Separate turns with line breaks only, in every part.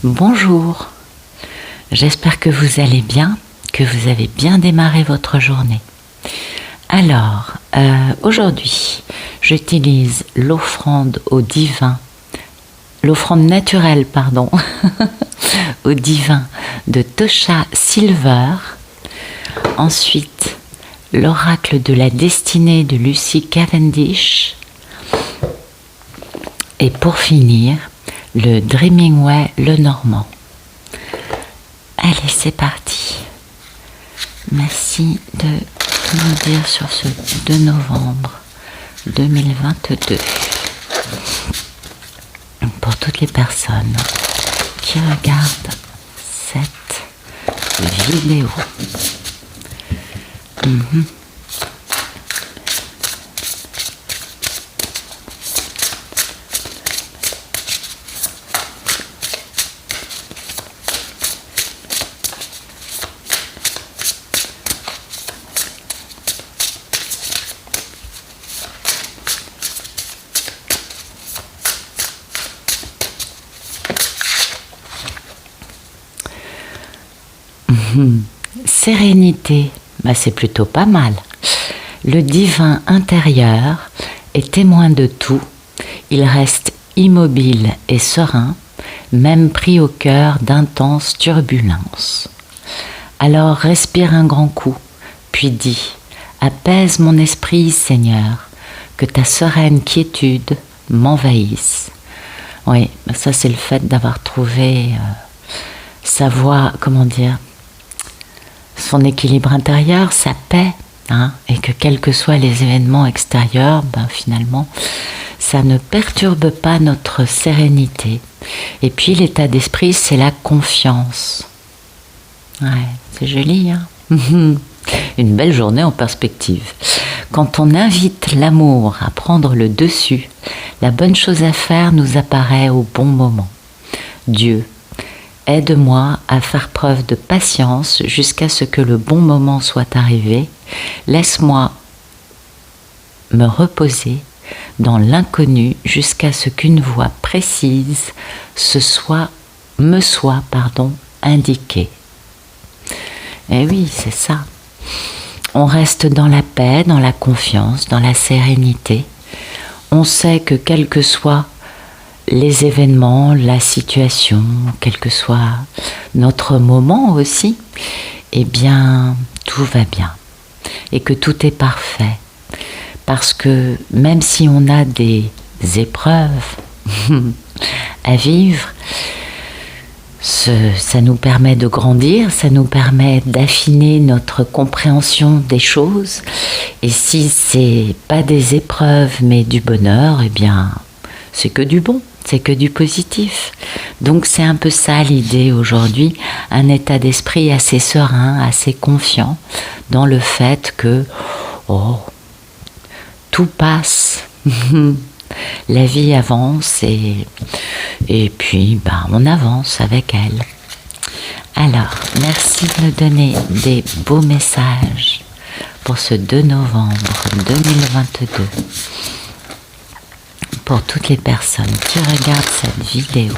Bonjour, j'espère que vous allez bien, que vous avez bien démarré votre journée. Alors, aujourd'hui, j'utilise l'offrande au divin, l'offrande naturelle, pardon, au divin de Tosha Silver. Ensuite, l'oracle de la destinée de Lucy Cavendish. Et pour finir, le Dreaming Way Lenormand. Allez, c'est parti. Merci de nous dire sur ce 2 novembre 2022. Pour toutes les personnes qui regardent cette vidéo. Sérénité, c'est plutôt pas mal. Le divin intérieur est témoin de tout. Il reste immobile et serein, même pris au cœur d'intenses turbulences. Alors respire un grand coup, puis dis « Apaise mon esprit, Seigneur, que ta sereine quiétude m'envahisse. » Oui, ça c'est le fait d'avoir trouvé sa voie, son équilibre intérieur, sa paix, et que quels que soient les événements extérieurs, finalement, ça ne perturbe pas notre sérénité. Et puis l'état d'esprit, c'est la confiance. Ouais, c'est joli, Une belle journée en perspective. Quand on invite l'amour à prendre le dessus, la bonne chose à faire nous apparaît au bon moment. Dieu, aide-moi à faire preuve de patience jusqu'à ce que le bon moment soit arrivé. Laisse-moi me reposer dans l'inconnu jusqu'à ce qu'une voie précise me soit indiquée. Eh oui, c'est ça. On reste dans la paix, dans la confiance, dans la sérénité. On sait que quels que soient les événements, la situation, quel que soit notre moment aussi, tout va bien. Et que tout est parfait. Parce que même si on a des épreuves à vivre, ça nous permet de grandir, ça nous permet d'affiner notre compréhension des choses. Et si c'est pas des épreuves mais du bonheur, c'est que du bon. C'est que du positif. Donc c'est un peu ça l'idée aujourd'hui, un état d'esprit assez serein, assez confiant dans le fait que tout passe, la vie avance et puis on avance avec elle. Alors, merci de me donner des beaux messages pour ce 2 novembre 2022. Pour toutes les personnes qui regardent cette vidéo.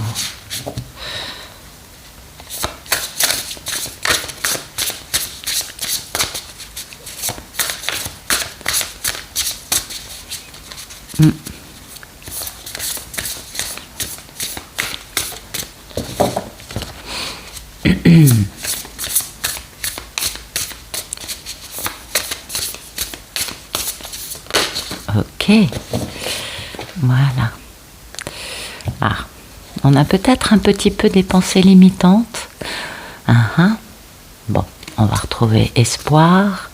Ok. Voilà. On a peut-être un petit peu des pensées limitantes. Bon, on va retrouver espoir.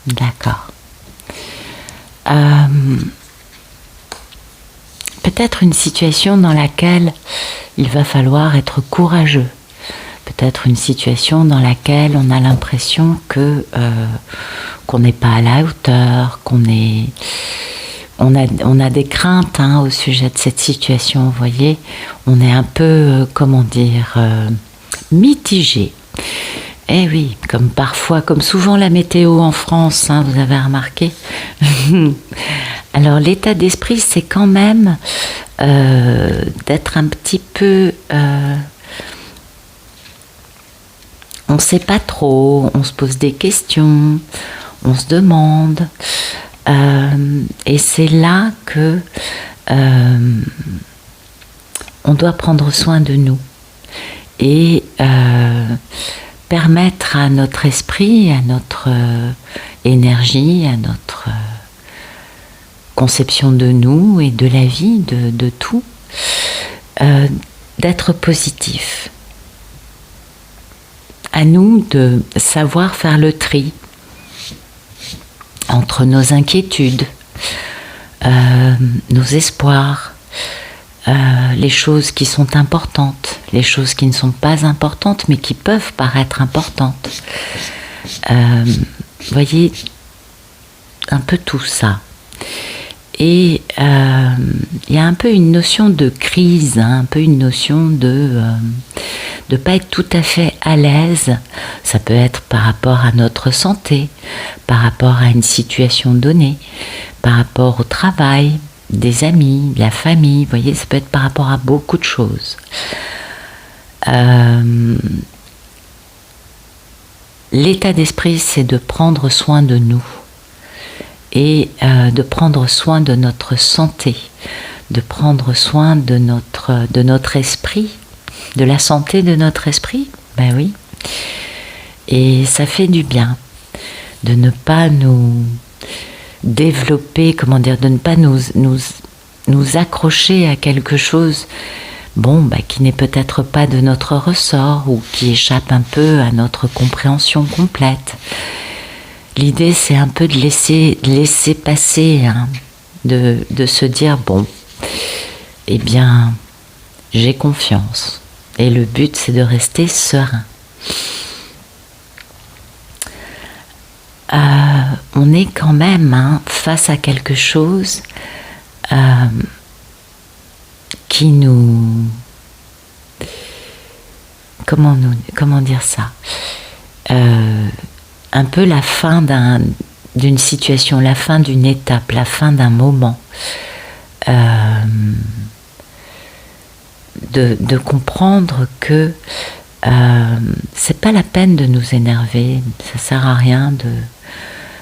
D'accord. Peut-être une situation dans laquelle il va falloir être courageux. Peut-être une situation dans laquelle on a l'impression qu'on n'est pas à la hauteur, on a des craintes au sujet de cette situation, vous voyez. On est un peu, mitigé. Eh oui, comme souvent la météo en France, vous avez remarqué. Alors l'état d'esprit, c'est quand même d'être un petit peu... on ne sait pas trop, on se pose des questions, on se demande. Et c'est là que on doit prendre soin de nous et permettre à notre esprit, à notre énergie, à notre conception de nous et de la vie, de tout, d'être positif. À nous de savoir faire le tri entre nos inquiétudes, nos espoirs, les choses qui sont importantes, les choses qui ne sont pas importantes mais qui peuvent paraître importantes. Voyez, un peu tout ça. Et il y a un peu une notion de crise, hein, un peu une notion de pas être tout à fait à l'aise. Ça peut être par rapport à notre santé, par rapport à une situation donnée, par rapport au travail, des amis, de la famille. Vous voyez, ça peut être par rapport à beaucoup de choses. L'état d'esprit, c'est de prendre soin de nous et de prendre soin de notre santé, de prendre soin de notre esprit, de la santé de notre esprit. Ben oui. Et ça fait du bien de ne pas nous développer, comment dire, de ne pas nous accrocher à quelque chose qui n'est peut-être pas de notre ressort ou qui échappe un peu à notre compréhension complète. L'idée, c'est un peu de laisser passer, hein, de se dire, eh bien, j'ai confiance. Et le but, c'est de rester serein. On est quand même face à quelque chose qui nous... Comment dire ça, un peu la fin d'une situation, la fin d'une étape, la fin d'un moment. De comprendre que c'est pas la peine de nous énerver, ça sert à rien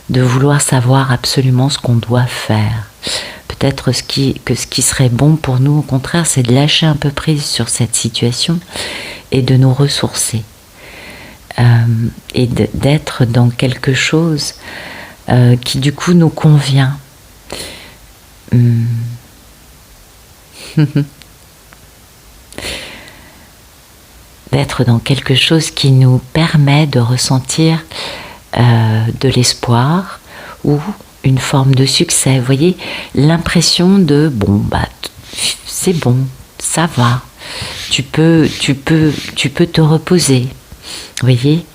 de vouloir savoir absolument ce qu'on doit faire. Peut-être ce qui serait bon pour nous, au contraire, c'est de lâcher un peu prise sur cette situation et de nous ressourcer. Et d'être dans quelque chose qui du coup nous convient. D'être dans quelque chose qui nous permet de ressentir de l'espoir ou une forme de succès. Vous voyez, l'impression de c'est bon, ça va, tu peux te reposer. Vous voyez,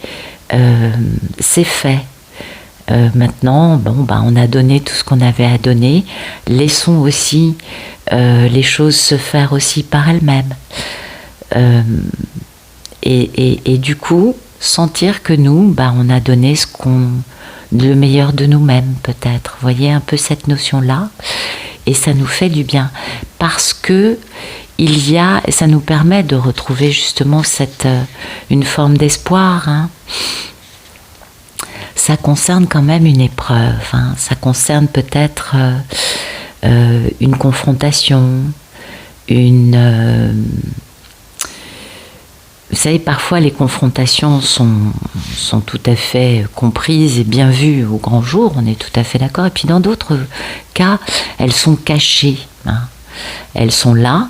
c'est fait. Maintenant, on a donné tout ce qu'on avait à donner. Laissons aussi les choses se faire aussi par elles-mêmes. Et du coup, sentir que nous, on a donné le meilleur de nous-mêmes, peut-être. Vous voyez un peu cette notion-là, et ça nous fait du bien parce que ça nous permet de retrouver justement une forme d'espoir. Hein. Ça concerne quand même une épreuve. Hein. Ça concerne peut-être une confrontation, vous savez, parfois les confrontations sont tout à fait comprises et bien vues au grand jour, on est tout à fait d'accord. Et puis dans d'autres cas, elles sont cachées. Hein. Elles sont là,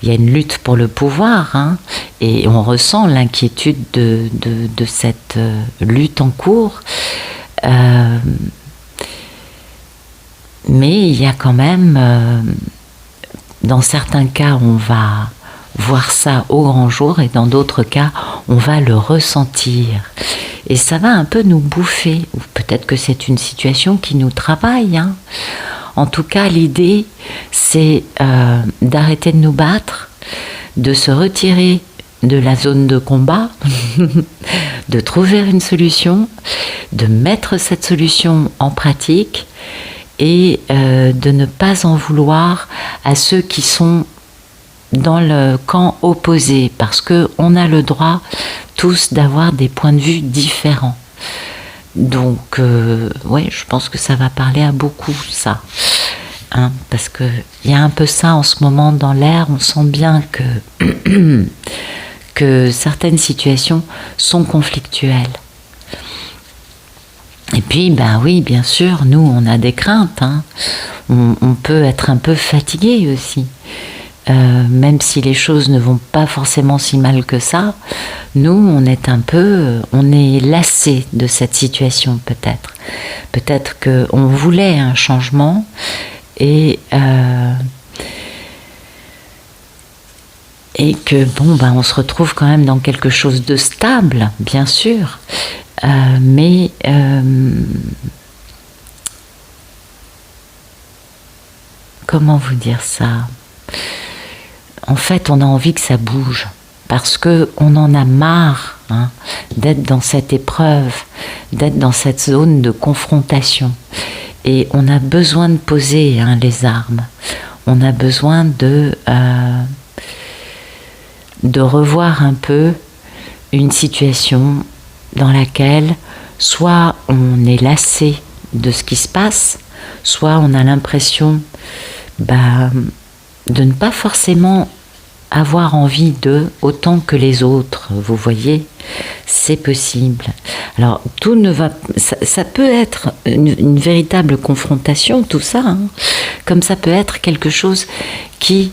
il y a une lutte pour le pouvoir, hein, et on ressent l'inquiétude de cette lutte en cours. Mais il y a quand même, dans certains cas, on va voir ça au grand jour et dans d'autres cas, on va le ressentir. Et ça va un peu nous bouffer. Ou peut-être que c'est une situation qui nous travaille. Hein. En tout cas, l'idée, c'est d'arrêter de nous battre, de se retirer de la zone de combat, de trouver une solution, de mettre cette solution en pratique et de ne pas en vouloir à ceux qui sont dans le camp opposé, parce qu'on a le droit tous d'avoir des points de vue différents. Donc, ouais, je pense que ça va parler à beaucoup, ça. Hein, parce qu'il y a un peu ça en ce moment dans l'air, on sent bien que certaines situations sont conflictuelles. Et puis, ben oui, bien sûr, nous, on a des craintes. Hein. On peut être un peu fatigué aussi. Même si les choses ne vont pas forcément si mal que ça, nous, on est lassé de cette situation peut-être. Peut-être qu'on voulait un changement et que bon, ben, on se retrouve quand même dans quelque chose de stable, bien sûr, mais comment vous dire ça ? En fait, on a envie que ça bouge parce que on en a marre, hein, d'être dans cette épreuve, d'être dans cette zone de confrontation. Et on a besoin de poser, hein, les armes. On a besoin de revoir un peu une situation dans laquelle soit on est lassé de ce qui se passe, soit on a l'impression de ne pas forcément avoir envie d'eux autant que les autres, vous voyez, c'est possible. Alors, tout ne va... Ça peut être une véritable confrontation, tout ça, hein, comme ça peut être quelque chose qui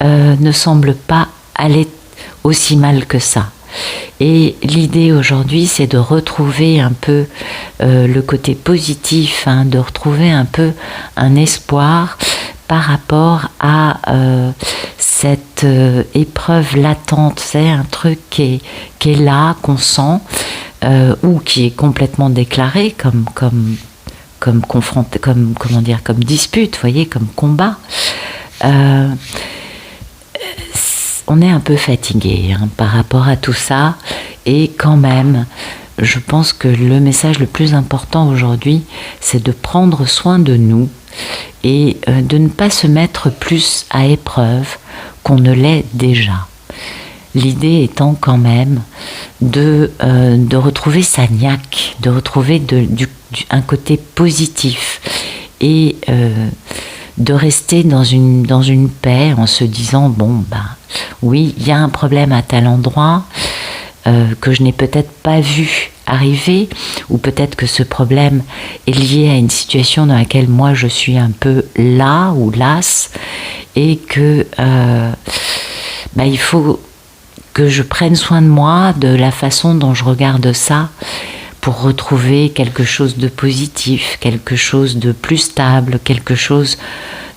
ne semble pas aller aussi mal que ça. Et l'idée aujourd'hui, c'est de retrouver un peu le côté positif, hein, de retrouver un peu un espoir par rapport à cette épreuve latente, c'est un truc qui est là, qu'on sent, ou qui est complètement déclaré comme dispute, vous voyez, comme combat. On est un peu fatigué, hein, par rapport à tout ça, et quand même, je pense que le message le plus important aujourd'hui, c'est de prendre soin de nous et de ne pas se mettre plus à épreuve qu'on ne l'est déjà. L'idée étant quand même de retrouver sa niaque, de retrouver un côté positif et de rester dans une paix en se disant bon oui, il y a un problème à tel endroit que je n'ai peut-être pas vu arriver, ou peut-être que ce problème est lié à une situation dans laquelle moi je suis un peu là ou lasse, et que il faut que je prenne soin de moi, de la façon dont je regarde ça, pour retrouver quelque chose de positif, quelque chose de plus stable, quelque chose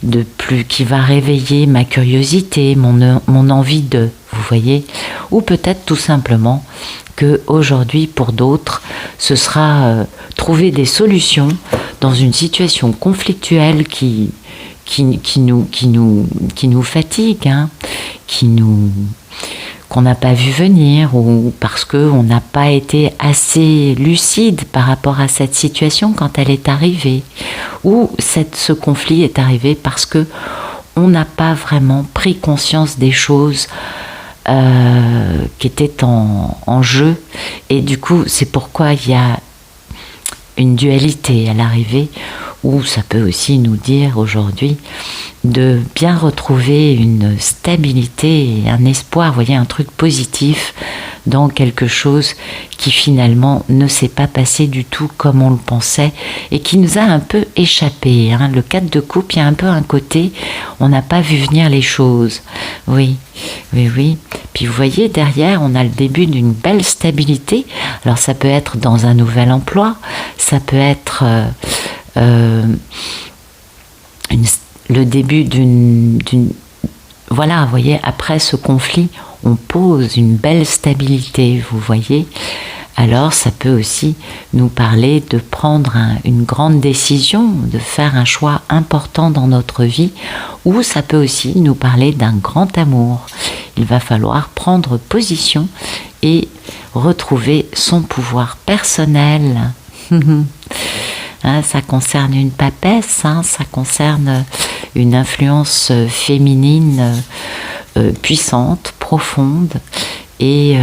de plus qui va réveiller ma curiosité, mon envie de, vous voyez, ou peut-être tout simplement que aujourd'hui pour d'autres ce sera trouver des solutions dans une situation conflictuelle qui nous fatigue, hein, qu'on n'a pas vu venir, ou parce qu'on n'a pas été assez lucide par rapport à cette situation quand elle est arrivée, ou ce conflit est arrivé parce que on n'a pas vraiment pris conscience des choses qui étaient en jeu, et du coup c'est pourquoi il y a une dualité à l'arrivée, où ça peut aussi nous dire aujourd'hui de bien retrouver une stabilité et un espoir, vous voyez, un truc positif dans quelque chose qui finalement ne s'est pas passé du tout comme on le pensait et qui nous a un peu échappé, hein. Le 4 de coupe, il y a un peu un côté, on n'a pas vu venir les choses. Oui. Puis vous voyez, derrière, on a le début d'une belle stabilité. Alors ça peut être dans un nouvel emploi, ça peut être le début d'une... Voilà, vous voyez, après ce conflit, on pose une belle stabilité, vous voyez. Alors ça peut aussi nous parler de prendre une grande décision, de faire un choix important dans notre vie, ou ça peut aussi nous parler d'un grand amour. Il va falloir prendre position et retrouver son pouvoir personnel. hein, ça concerne une papesse, hein, ça concerne une influence féminine puissante, profonde et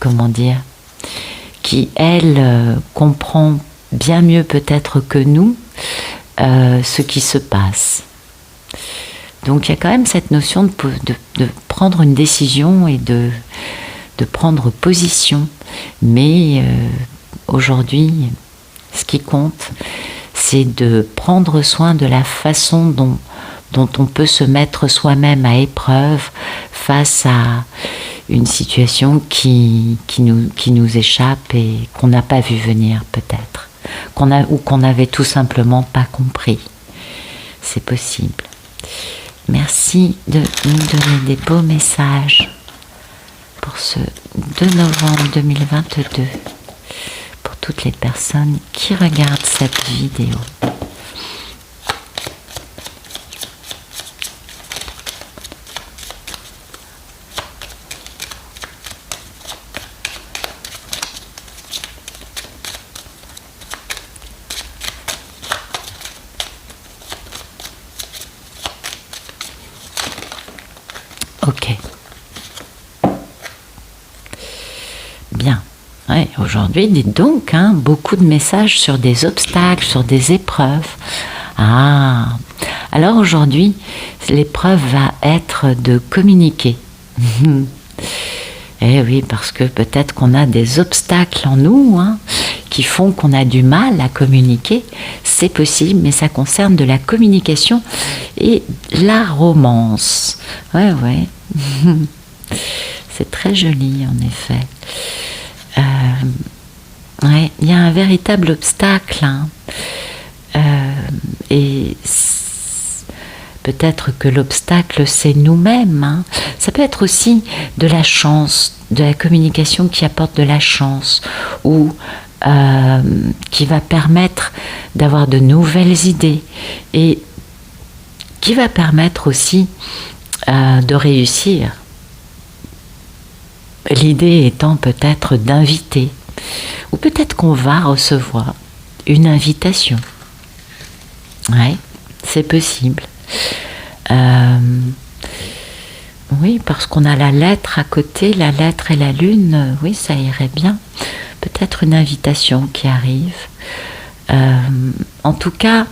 comment dire, qui elle comprend bien mieux peut-être que nous ce qui se passe. Donc il y a quand même cette notion de prendre une décision et de prendre position. Mais aujourd'hui, ce qui compte, c'est de prendre soin de la façon dont on peut se mettre soi-même à épreuve face à une situation qui nous échappe et qu'on n'a pas vu venir peut-être, ou qu'on n'avait tout simplement pas compris. C'est possible. Merci de nous donner des beaux messages pour ce 2 novembre 2022, pour toutes les personnes qui regardent cette vidéo. Ok. Bien. Ouais, aujourd'hui, dites donc, hein, beaucoup de messages sur des obstacles, sur des épreuves. Ah. Alors aujourd'hui, l'épreuve va être de communiquer. Eh oui, parce que peut-être qu'on a des obstacles en nous, hein, qui font qu'on a du mal à communiquer. C'est possible, mais ça concerne de la communication et la romance. Ouais. C'est très joli, en effet. Ouais, il y a un véritable obstacle, hein. Et peut-être que l'obstacle, c'est nous-mêmes, hein. Ça peut être aussi de la chance, de la communication qui apporte de la chance, ou qui va permettre d'avoir de nouvelles idées, et qui va permettre aussi de réussir. L'idée étant peut-être d'inviter, ou peut-être qu'on va recevoir une invitation. Ouais, c'est possible. Oui, parce qu'on a la lettre à côté, la lettre et la lune, oui, ça irait bien. Peut-être une invitation qui arrive. En tout cas,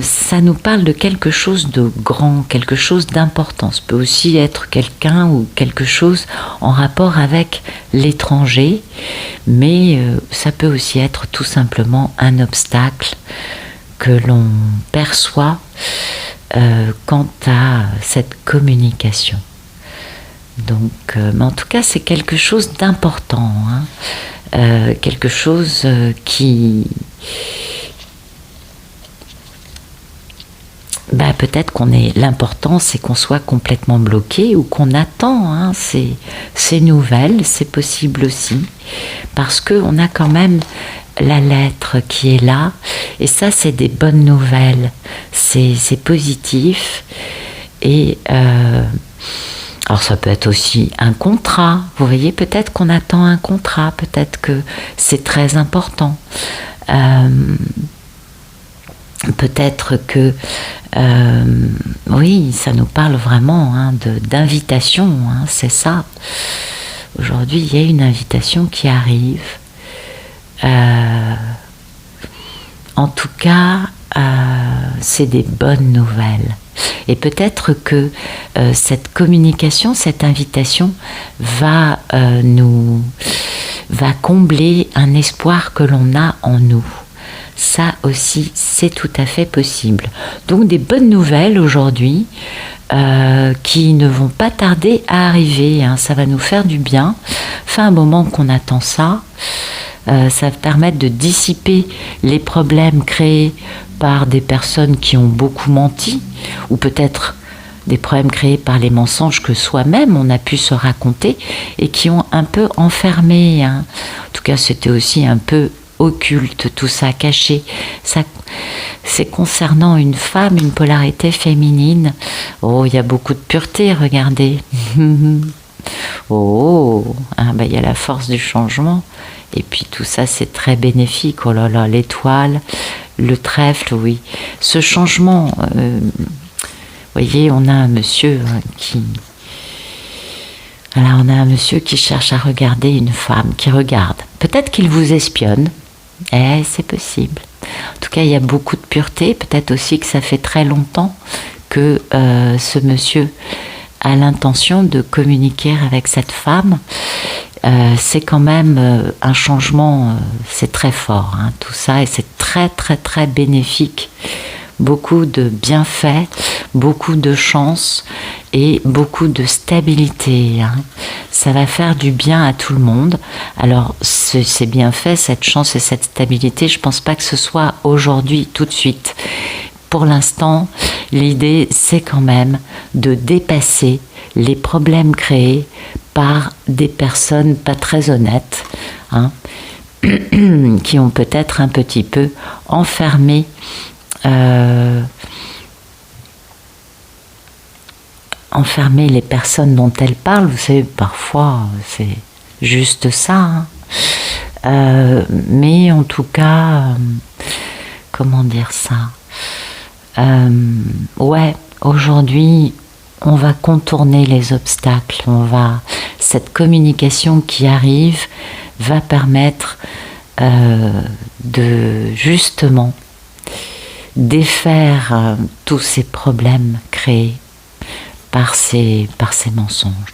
ça nous parle de quelque chose de grand, quelque chose d'important. Ça peut aussi être quelqu'un ou quelque chose en rapport avec l'étranger, mais ça peut aussi être tout simplement un obstacle que l'on perçoit quant à cette communication. Donc, mais en tout cas, c'est quelque chose d'important, hein, quelque chose qui... peut-être qu'on est... L'important, c'est qu'on soit complètement bloqué ou qu'on attend, hein, ces nouvelles, c'est possible aussi, parce qu'on a quand même la lettre qui est là, et ça, c'est des bonnes nouvelles, c'est positif, et alors ça peut être aussi un contrat, vous voyez, peut-être qu'on attend un contrat, peut-être que c'est très important, peut-être que oui, ça nous parle vraiment, hein, d'invitation, hein, c'est ça. Aujourd'hui, il y a une invitation qui arrive. En tout cas, c'est des bonnes nouvelles. Et peut-être que cette communication, cette invitation va combler un espoir que l'on a en nous. Ça aussi, c'est tout à fait possible. Donc des bonnes nouvelles aujourd'hui qui ne vont pas tarder à arriver, hein. Ça va nous faire du bien. Fait un moment qu'on attend ça. Ça va permettre de dissiper les problèmes créés par des personnes qui ont beaucoup menti, ou peut-être des problèmes créés par les mensonges que soi-même on a pu se raconter et qui ont un peu enfermé, hein. En tout cas, c'était aussi un peu occulte, tout ça caché. Ça, c'est concernant une femme, une polarité féminine. Oh, il y a beaucoup de pureté, regardez. Oh, hein, il y a la force du changement. Et puis tout ça, c'est très bénéfique. Oh là là, l'étoile, le trèfle, oui. Ce changement, vous voyez, on a un monsieur qui... Voilà, on a un monsieur qui cherche à regarder une femme, qui regarde. Peut-être qu'il vous espionne. C'est possible. En tout cas, il y a beaucoup de pureté. Peut-être aussi que ça fait très longtemps que ce monsieur a l'intention de communiquer avec cette femme. C'est quand même un changement, c'est très fort, hein, tout ça, et c'est très très très bénéfique. Beaucoup de bienfaits, beaucoup de chance et beaucoup de stabilité, hein. Ça va faire du bien à tout le monde. Alors ces bienfaits, cette chance et cette stabilité, je ne pense pas que ce soit aujourd'hui, tout de suite. Pour l'instant, l'idée, c'est quand même de dépasser les problèmes créés par des personnes pas très honnêtes, hein, qui ont peut-être un petit peu enfermé les personnes dont elles parlent. Vous savez, parfois, c'est juste ça, hein. Mais en tout cas, comment dire ça, ouais, aujourd'hui, on va contourner les obstacles. Cette communication qui arrive va permettre de justement défaire tous ces problèmes créés par ces mensonges.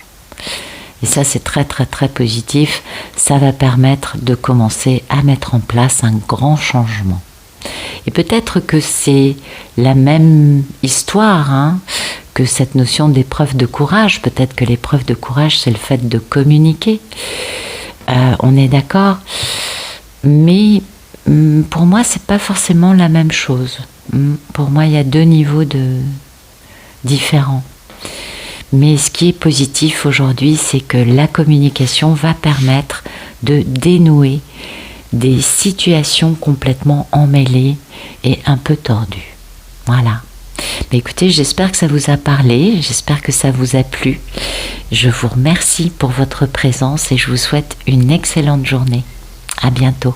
Et ça, c'est très très très positif. Ça va permettre de commencer à mettre en place un grand changement. Et peut-être que c'est la même histoire, hein, que cette notion d'épreuve de courage. Peut-être que l'épreuve de courage, c'est le fait de communiquer. On est d'accord. Mais pour moi, c'est pas forcément la même chose. Pour moi, il y a deux niveaux différents. Mais ce qui est positif aujourd'hui, c'est que la communication va permettre de dénouer des situations complètement emmêlées et un peu tordues. Voilà. Mais écoutez, j'espère que ça vous a parlé, j'espère que ça vous a plu. Je vous remercie pour votre présence et je vous souhaite une excellente journée. À bientôt.